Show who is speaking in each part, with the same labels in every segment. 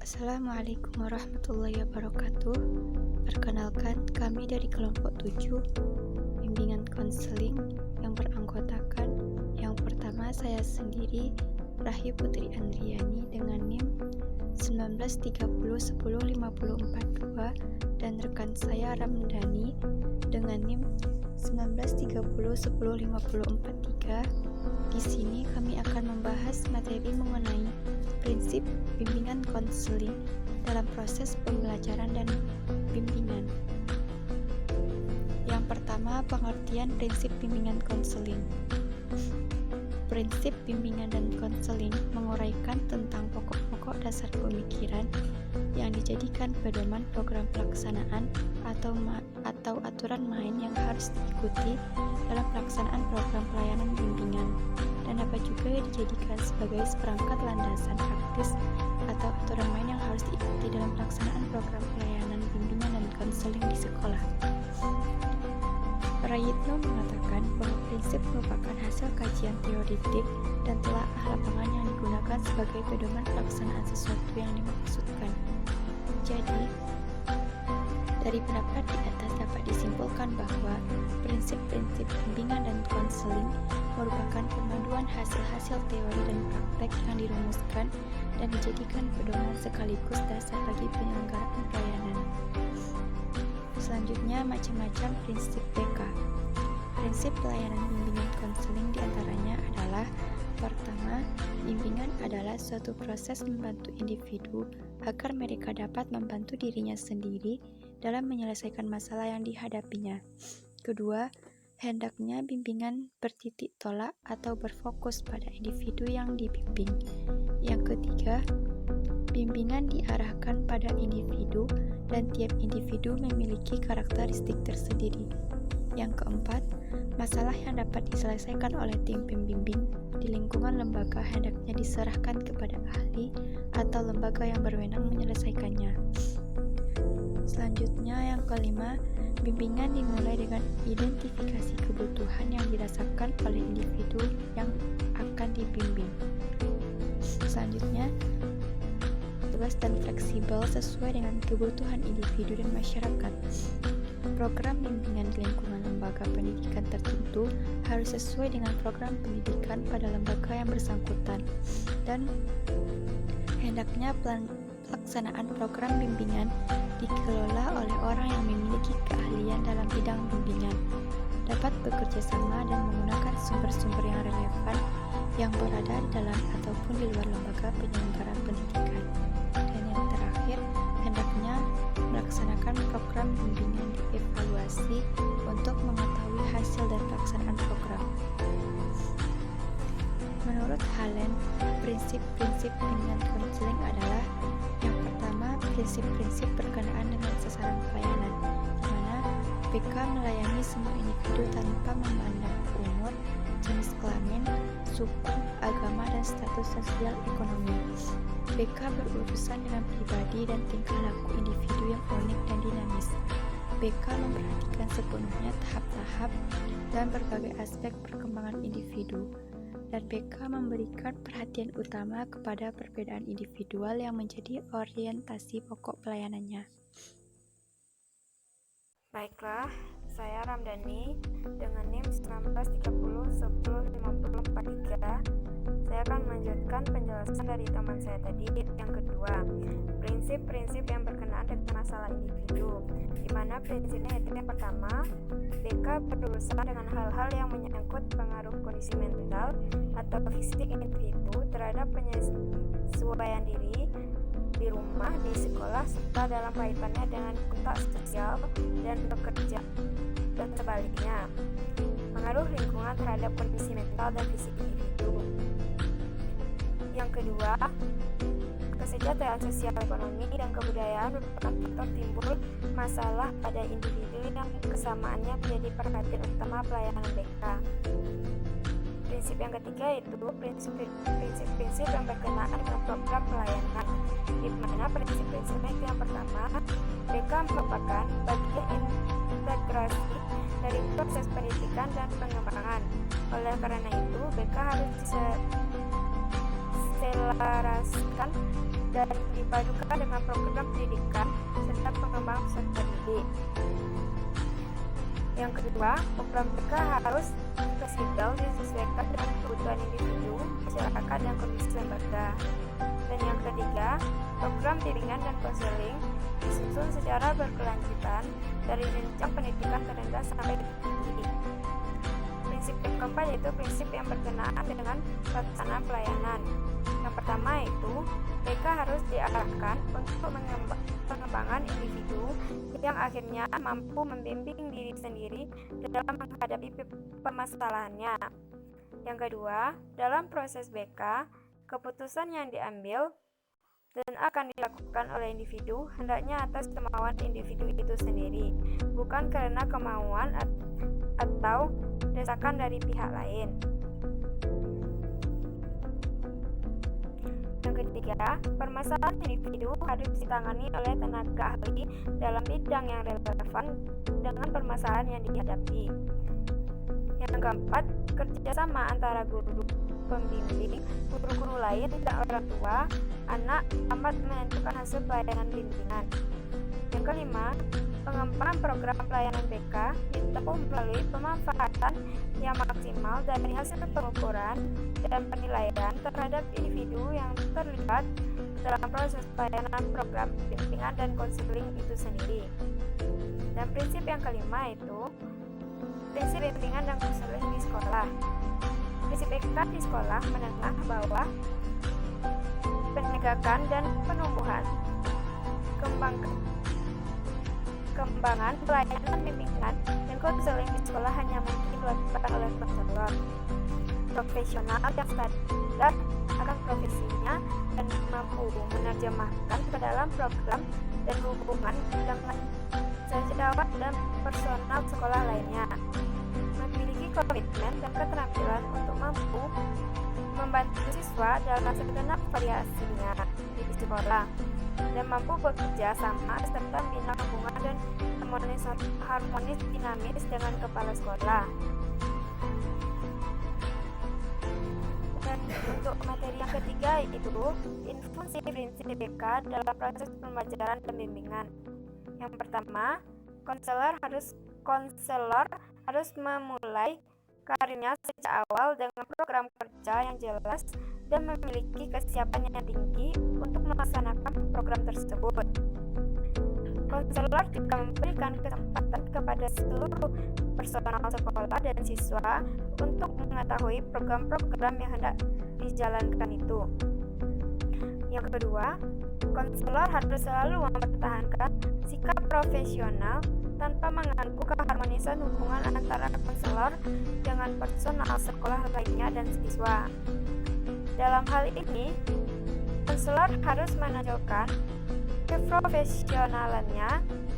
Speaker 1: Assalamualaikum warahmatullahi wabarakatuh. Perkenalkan, kami dari kelompok 7 bimbingan konseling yang beranggotakan yang pertama saya sendiri, Rahyu Putri Andriani dengan NIM 1930105442 dan rekan saya Ramdhani dengan NIM 1930105443. Di sini kami akan membahas materi mengenai prinsip bimbingan konseling dalam proses pembelajaran dan bimbingan. Yang pertama, pengertian prinsip bimbingan konseling. Prinsip bimbingan dan konseling menguraikan tentang pokok-pokok dasar pemikiran yang dijadikan pedoman program pelaksanaan atau aturan main yang harus diikuti dalam pelaksanaan program pelayanan bimbingan, dan dapat juga dijadikan sebagai seperangkat landasan praktis atau aturan main yang harus diikuti dalam pelaksanaan program pelayanan bimbingan dan konseling di sekolah. Prayitno mengatakan bahwa prinsip merupakan hasil kajian teoritik dan telaah lapangan yang digunakan sebagai pedoman pelaksanaan sesuatu yang dimaksudkan. Jadi, dari pendapat di atas dapat disimpulkan bahwa prinsip-prinsip bimbingan dan konseling merupakan pemaduan hasil-hasil teori dan praktek yang dirumuskan dan dijadikan pedoman sekaligus dasar bagi penyelenggaraan pelayanan. Selanjutnya, macam-macam prinsip BK. Prinsip pelayanan bimbingan konseling diantaranya adalah: pertama, bimbingan adalah suatu proses membantu individu agar mereka dapat membantu dirinya sendiri dalam menyelesaikan masalah yang dihadapinya. Kedua, hendaknya bimbingan bertitik tolak atau berfokus pada individu yang dibimbing. Yang ketiga, bimbingan diarahkan pada individu dan tiap individu memiliki karakteristik tersendiri. Yang keempat, masalah yang dapat diselesaikan oleh tim pembimbing di lingkungan lembaga hendaknya diserahkan kepada ahli atau lembaga yang berwenang menyelesaikannya. Selanjutnya, yang kelima, bimbingan dimulai dengan identifikasi kebutuhan yang dirasakan oleh individu yang akan dibimbing. Selanjutnya, luas dan fleksibel sesuai dengan kebutuhan individu dan masyarakat. Program bimbingan di lingkungan lembaga pendidikan tertentu harus sesuai dengan program pendidikan pada lembaga yang bersangkutan, dan hendaknya pelaksanaan program bimbingan dikelola oleh orang yang memiliki keahlian dalam bidang bimbingan, dapat bekerja sama dan menggunakan sumber-sumber yang relevan yang berada dalam ataupun di luar lembaga penyelenggara pendidikan. Dan yang terakhir, hendaknya melaksanakan program bimbingan dievaluasi untuk mengetahui hasil dan pelaksanaan program. Menurut Halen, prinsip-prinsip bimbingan konseling adalah: yang pertama, prinsip-prinsip berkenaan dengan sasaran pelayanan, di mana BK melayani semua individu tanpa memandang umur, jenis kelamin, suku, agama, dan status sosial ekonomi. BK berurusan dengan pribadi dan tingkah laku individu yang unik dan dinamis. BK memperhatikan sepenuhnya tahap-tahap dan berbagai aspek perkembangan individu, dan BK memberikan perhatian utama kepada perbedaan individual yang menjadi orientasi pokok pelayanannya.
Speaker 2: Baiklah, saya Ramdhani dengan NIM 1930105443. Saya akan melanjutkan penjelasan dari teman saya tadi. Yang kedua, prinsip-prinsip yang berkenaan dengan masalah individu, di mana prinsipnya itu: yang pertama, BK berurusan dengan hal-hal yang menyangkut pengaruh kondisi mental atau fisik individu terhadap penyesuaian diri di rumah, di sekolah, serta dalam kaitannya dengan kontak sosial dan bekerja, dan sebaliknya. Pengaruh lingkungan terhadap kondisi mental dan fisik individu. Yang kedua, kesejahteraan sosial, ekonomi, dan kebudayaan merupakan faktor timbul masalah pada individu yang kesamaannya menjadi perhatian utama pelayanan BK. Prinsip yang ketiga yaitu prinsip-prinsip yang berkenaan dengan program pelayanan, di mana prinsip-prinsipnya itu: yang pertama, BK merupakan bagian integrasi dari proses pendidikan dan pengembangan. Oleh karena itu, BK harus diselaraskan dan dipadukan dengan program pendidikan serta pengembangan peserta didik. Yang kedua, program BK harus fleksibel disesuaikan dengan kebutuhan individu, masyarakat, dan kondisi lembaga. Dan yang ketiga, program bimbingan dan konseling disusun secara berkelanjutan dari jenjang pendidikan terendah sampai tinggi. Prinsip yang keempat yaitu prinsip yang berkenaan dengan pelaksanaan pelayanan. Yang pertama yaitu BK harus diarahkan untuk pengembangan individu yang akhirnya mampu membimbing diri sendiri dalam menghadapi permasalahannya. Yang kedua, dalam proses BK, keputusan yang diambil dan akan dilakukan oleh individu hendaknya atas kemauan individu itu sendiri, bukan karena kemauan atau desakan dari pihak lain. Yang ketiga, permasalahan individu harus ditangani oleh tenaga ahli dalam bidang yang relevan dengan permasalahan yang dihadapi. Yang keempat, kerjasama antara guru pembimbing, guru-guru lain, dan orang tua anak amat menentukan hasil pelayanan bimbingan. Yang kelima, pengembangan program pelayanan BK ditempuh melalui pemanfaatan yang maksimal dari hasil pengukuran dan penilaian terhadap individu yang terlibat dalam proses pelayanan program bimbingan dan konseling itu sendiri. Dan prinsip yang kelima itu prinsip bimbingan dan konseling di sekolah. Prinsip BK di sekolah menengah bawah, penegakan dan penumbuhan kembangan pelayanan bimbingan dan konseling di sekolah hanya mungkin dilakukan oleh konselor profesional yang sadar akan profesinya dan mampu menerjemahkan ke dalam program dan hubungan dengan sejawat dan personal sekolah lainnya, memiliki komitmen dan keterampilan untuk mampu membantu siswa dalam segenap variasinya di sekolah dan mampu bekerja sama serta membina hubungan dan harmonis dinamis dengan kepala sekolah. Dan untuk materi yang ketiga yaitu fungsi prinsip BK dalam proses pembelajaran dan bimbingan. Yang pertama, konselor harus memulai karirnya sejak awal dengan program kerja yang jelas dan memiliki kesiapan yang tinggi untuk melaksanakan program tersebut. Konselor juga memberikan kesempatan kepada seluruh personal sekolah dan siswa untuk mengetahui program-program yang hendak dijalankan itu. Yang kedua, konselor harus selalu mempertahankan sikap profesional tanpa mengganggu keharmonisan hubungan antara konselor dengan personal sekolah lainnya dan siswa. Dalam hal ini, konselor harus menunjukkan keprofesionalannya,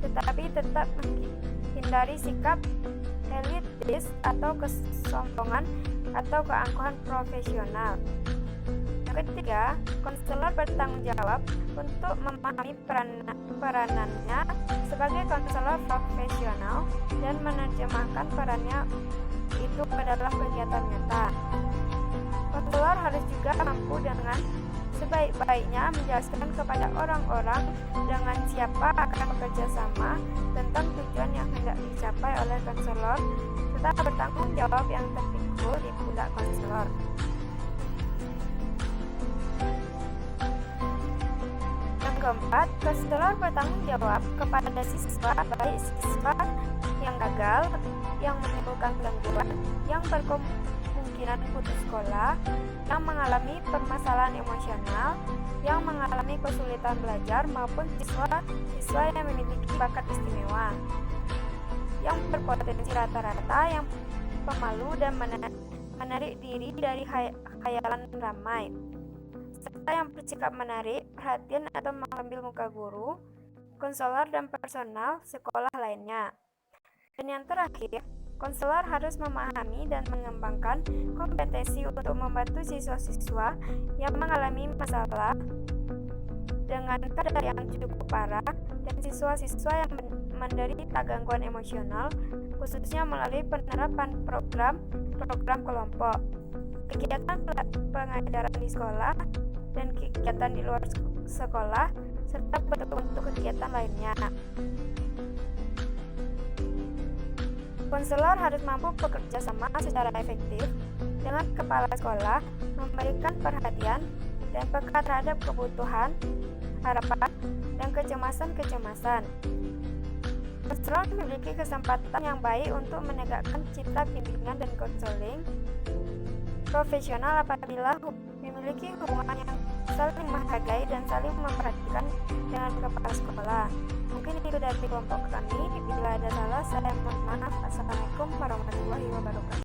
Speaker 2: tetapi tetap menghindari sikap elitis atau kesombongan atau keangkuhan profesional. Yang ketiga, konselor bertanggung jawab untuk memahami peranannya sebagai konselor profesional dan menerjemahkan perannya itu ke dalam kegiatan nyata. Konselor harus juga mampu dengan sebaik-baiknya menjelaskan kepada orang-orang dengan siapa akan bekerja sama tentang tujuan yang hendak dicapai oleh konselor serta bertanggung jawab yang terpikul di pundak konselor. Yang keempat, konselor bertanggung jawab kepada siswa, baik siswa yang gagal, yang menimbulkan gangguan, yang berkemungkinan putus sekolah, yang mengalami permasalahan emosional, yang mengalami kesulitan belajar, maupun siswa yang memiliki bakat istimewa, yang berpotensi rata-rata, yang pemalu dan menarik diri dari khayalan ramai, serta yang bersikap menarik perhatian atau mengambil muka guru, konselor, dan personal sekolah lainnya. Dan yang terakhir, konselor harus memahami dan mengembangkan kompetensi untuk membantu siswa-siswa yang mengalami masalah dengan kadar yang cukup parah dan siswa-siswa yang menderita gangguan emosional, khususnya melalui penerapan program kelompok, kegiatan pengajaran di sekolah, dan kegiatan di luar sekolah, serta bentuk-bentuk kegiatan lainnya. Konselor harus mampu bekerja sama secara efektif dengan kepala sekolah, memberikan perhatian dan peka terhadap kebutuhan, harapan, dan kecemasan-kecemasan. Konselor memiliki kesempatan yang baik untuk menegakkan citra bimbingan dan konseling profesional apabila memiliki hubungan yang saling menghargai dan saling memperhatikan dengan kepala sekolah. Mungkin itu dari kelompok kami. Bila ada salah, saya mohon maaf. Assalamualaikum warahmatullahi wabarakatuh.